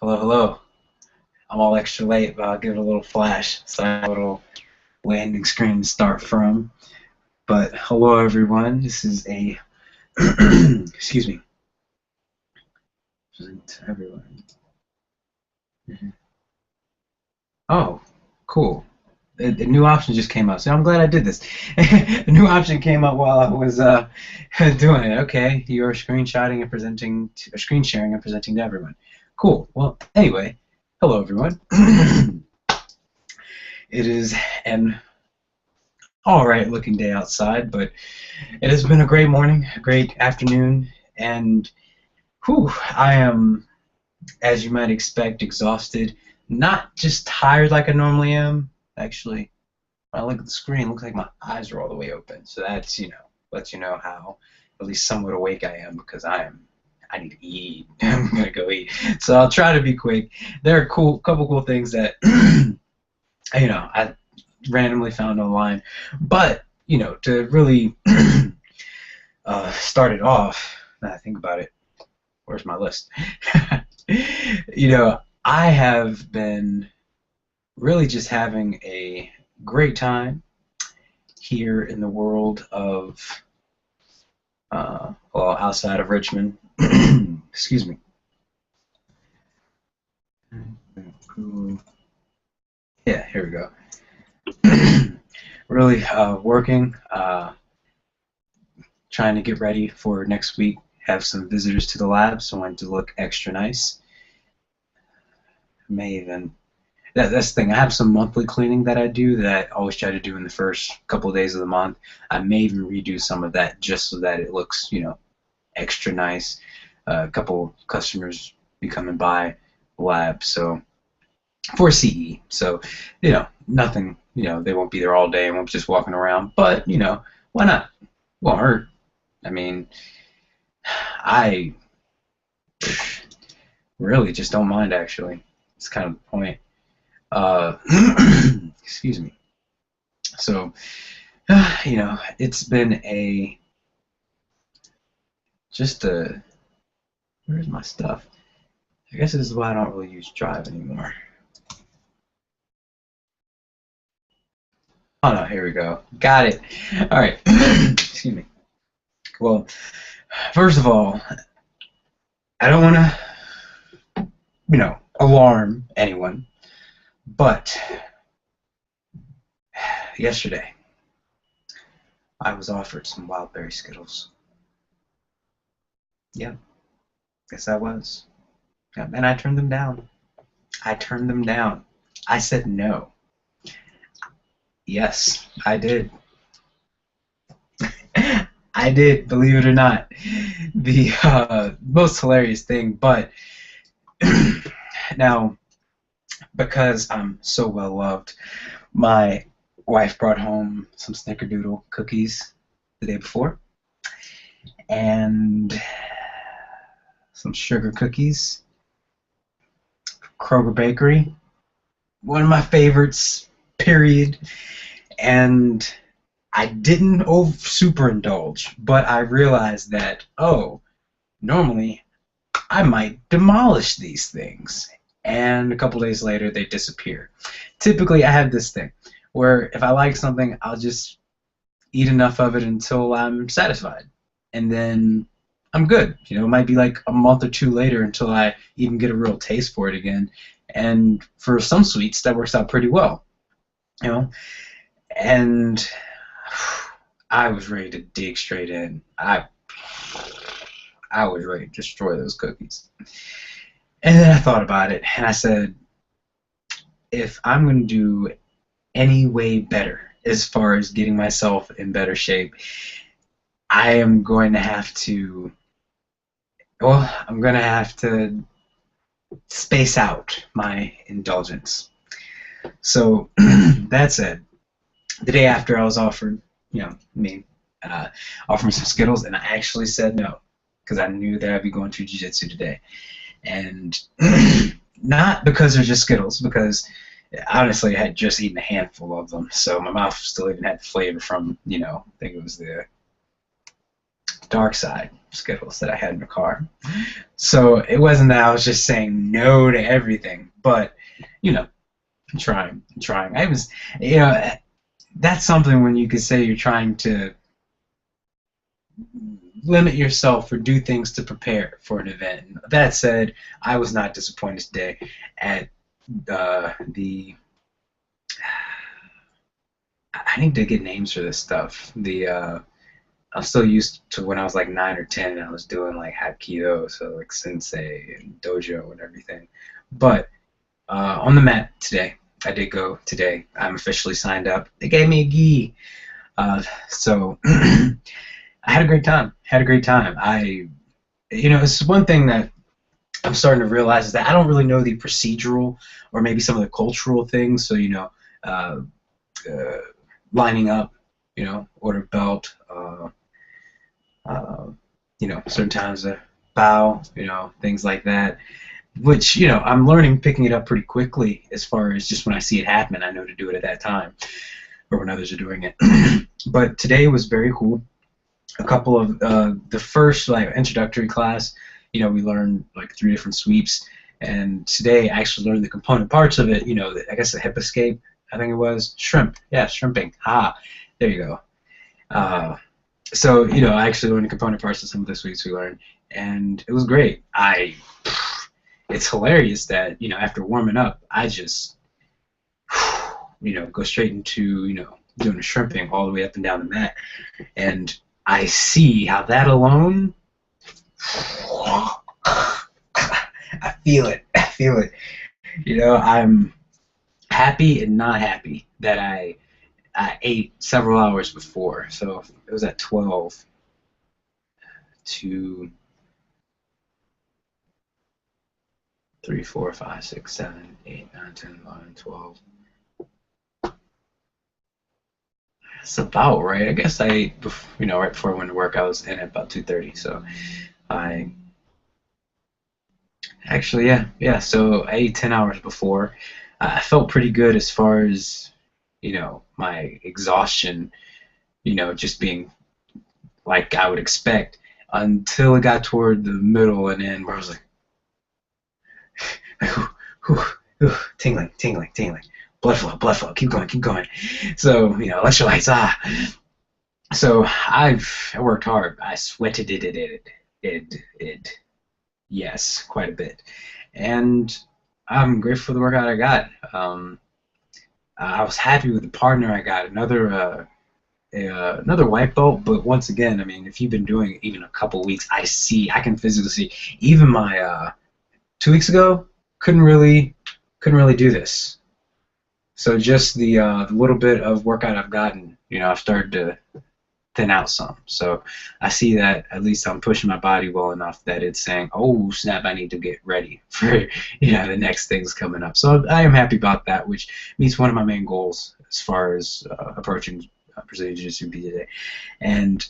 Hello, hello. I'm all extra late, but I'll give it a little flash so I have a little landing screen to start from. But hello, everyone. This is a excuse me. Present to everyone. Oh, cool. The new option just came up, so I'm glad I did this. The new option came up while I was doing it. Okay, you're screenshotting and presenting, screen sharing and presenting to everyone. Cool. Well, anyway, hello, everyone. It is an alright looking day outside, but it has been a great morning, a great afternoon, and whew, I am, as you might expect, exhausted. Not just tired like I normally am. Actually, when I look at the screen, it looks like my eyes are all the way open. So that's, lets you know how at least somewhat awake I am, because I need to eat. I'm gonna go eat. So I'll try to be quick. There are couple cool things that I randomly found online, but to really start it off, now I think about it, where's my list? I have been really just having a great time here in the world of well, outside of Richmond. Excuse me. Yeah, here we go. Really working, trying to get ready for next week. Have some visitors to the lab, so I wanted to look extra nice. May even that's the thing. I have some monthly cleaning that I do that I always try to do in the first couple of days of the month. I may even redo some of that just so that it looks, extra nice. A couple customers be coming by the lab, so for CE. So, nothing. They won't be there all day and won't be just walking around. But why not? Won't hurt. I mean, I really just don't mind, actually. It's kind of the point. Excuse me. So, it's been where's my stuff? I guess this is why I don't really use Drive anymore. Oh no, here we go. Got it. All right. Excuse me. Well, first of all, I don't want to, alarm anyone, but yesterday I was offered some wild berry Skittles. Yeah, yes I was. Yeah, and I turned them down. I turned them down. I said no. Yes, I did. I did, believe it or not. The most hilarious thing, but now, because I'm so well loved, my wife brought home some snickerdoodle cookies the day before, and some sugar cookies, Kroger Bakery, one of my favorites, period. And I didn't super indulge, but I realized that, normally I might demolish these things. And a couple days later, they disappear. Typically, I have this thing where if I like something, I'll just eat enough of it until I'm satisfied. And then I'm good. It might be like a month or two later until I even get a real taste for it again. And for some sweets, that works out pretty well. And I was ready to dig straight in. I was ready to destroy those cookies. And then I thought about it, and I said, if I'm going to do any way better as far as getting myself in better shape, I am going to have to, I'm going to have to space out my indulgence. So that said, the day after I was offered, offered me some Skittles, and I actually said no, because I knew that I'd be going to Jiu-Jitsu today. And not because they're just Skittles, because honestly I had just eaten a handful of them, so my mouth still even had the flavor from, I think it was the dark side. schedules that I had in the car. So it wasn't that I was just saying no to everything, but I'm trying. I was, that's something when you could say you're trying to limit yourself or do things to prepare for an event. That said, I was not disappointed today at the. I need to get names for this stuff. I'm still used to when I was like 9 or 10 and I was doing like Hapkido, so like Sensei and Dojo and everything. But on the mat today, I did go today. I'm officially signed up. They gave me a gi. So I had a great time. It's one thing that I'm starting to realize is that I don't really know the procedural or maybe some of the cultural things. So, uh, uh, lining up, order belt, certain times to bow, things like that. Which, I'm learning, picking it up pretty quickly as far as just when I see it happen, I know to do it at that time or when others are doing it. But today was very cool. A couple of the first like introductory class, we learned like 3 different sweeps, and today I actually learned the component parts of it. I guess the hip escape, I think it was shrimp. Yeah, shrimping. There you go. So I actually learned the component parts of some of the sweeps we learned, and it was great. It's hilarious that after warming up, I just go straight into doing the shrimping all the way up and down the mat, and I see how that alone, I feel it. I'm happy and not happy that I ate several hours before. So it was at 12 to 3, 4, 5, 6, 7, 8, 9, 10, 11, 12. That's about right. I guess I ate, right before I went to work. I was in at about 2:30. So I actually, yeah. So I ate 10 hours before. I felt pretty good as far as, my exhaustion, just being like I would expect until it got toward the middle and end where I was like, tingling. Blood flow, keep going. So, electrolytes, So I worked hard. I sweated it. Yes, quite a bit. And I'm grateful for the workout I got. I was happy with the partner I got. Another white belt, but once again, I mean, if you've been doing it even a couple weeks, I can physically see. Even my 2 weeks ago, couldn't really do this. So just the little bit of workout I've gotten, I've started to thin out some. So I see that at least I'm pushing my body well enough that it's saying, oh snap, I need to get ready for the next things coming up. So I am happy about that, which meets one of my main goals as far as approaching Brazilian Jiu-Jitsu BJJ. And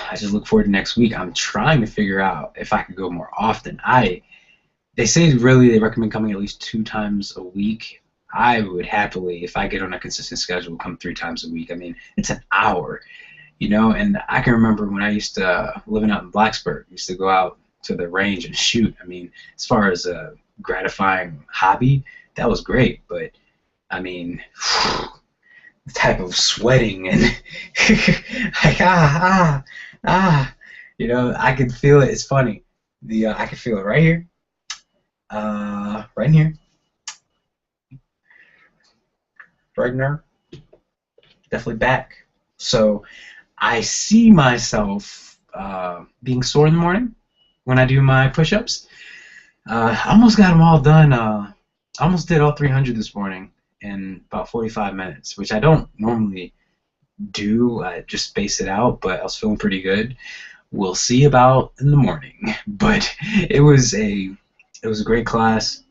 I just look forward to next week. I'm trying to figure out if I could go more often. They say they recommend coming at least 2 times a week. I would happily, if I get on a consistent schedule, come 3 times a week. I mean, it's an hour, and I can remember when I used to, living out in Blacksburg, used to go out to the range and shoot. I mean, as far as a gratifying hobby, that was great, but, I mean, the type of sweating and, like, I could feel it. It's funny. I could feel it right here, right here. Right now, definitely back. So I see myself being sore in the morning when I do my push-ups. I almost got them all done. I almost did all 300 this morning in about 45 minutes, which I don't normally do. I just space it out, but I was feeling pretty good. We'll see about in the morning. But it was a great class.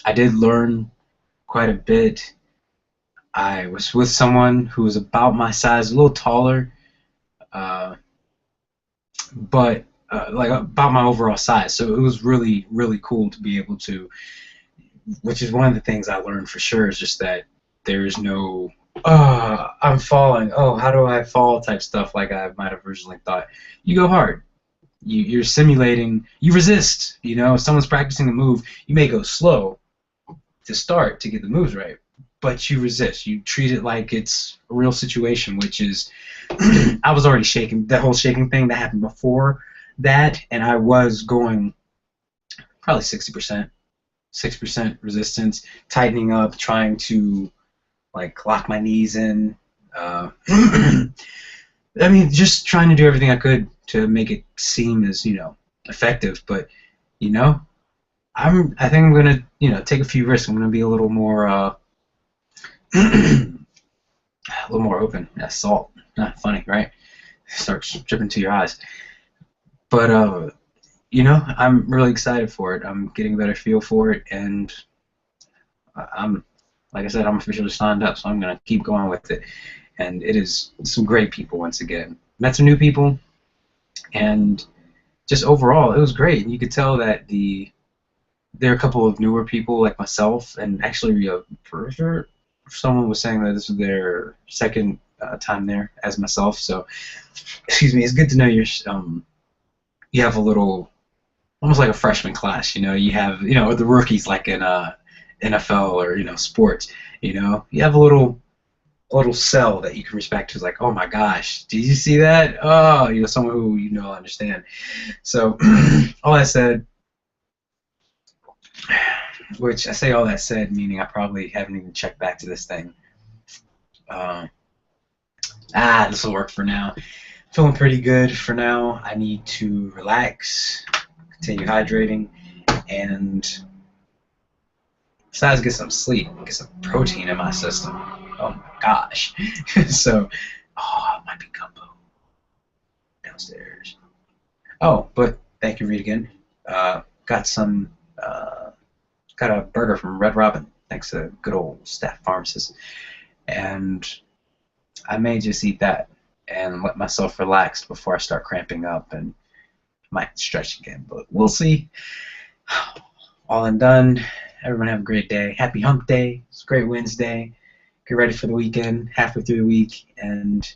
I did learn quite a bit. I was with someone who was about my size, a little taller, but like about my overall size. So it was really, really cool to be able to, which is one of the things I learned for sure, is just that there's no, I'm falling, how do I fall type stuff like I might have originally thought. You go hard. you're simulating. You resist. You know, if someone's practicing a move, you may go slow to start to get the moves right, but you resist. You treat it like it's a real situation, which is I was already shaking. That whole shaking thing that happened before that, and I was going probably 60%, 6% resistance, tightening up, trying to like lock my knees in. I mean, just trying to do everything I could to make it seem as, you know, effective. But, you know, I think I'm gonna, you know, take a few risks. I'm gonna be a little more, a little more open. That's salt. Not funny, right? Starts dripping to your eyes. But, you know, I'm really excited for it. I'm getting a better feel for it, and I'm, like I said, I'm officially signed up, so I'm gonna keep going with it. And it is some great people once again. Met some new people, and just overall, it was great. You could tell that there are a couple of newer people like myself, and actually, for sure, someone was saying that this was their second time there as myself. So, excuse me, it's good to know you have a little, almost like a freshman class. You know, you have, you know, the rookies like in NFL or, you know, sports. You know, you have a little cell that you can respect who's like, oh my gosh, did you see that? Oh, you know, someone who you know understand. So, all that said, which I say all that said, meaning I probably haven't even checked back to this thing. This will work for now. Feeling pretty good for now. I need to relax, continue hydrating, and besides get some sleep, get some protein in my system. Oh my gosh. So, it might be gumbo downstairs. Oh, but thank you, Reed, again. Got some, got a burger from Red Robin, thanks to good old staff pharmacist. And I may just eat that and let myself relax before I start cramping up and might stretch again, but we'll see. All and done. Everyone have a great day. Happy hump day. It's a great Wednesday. Get ready for the weekend, halfway through the week, and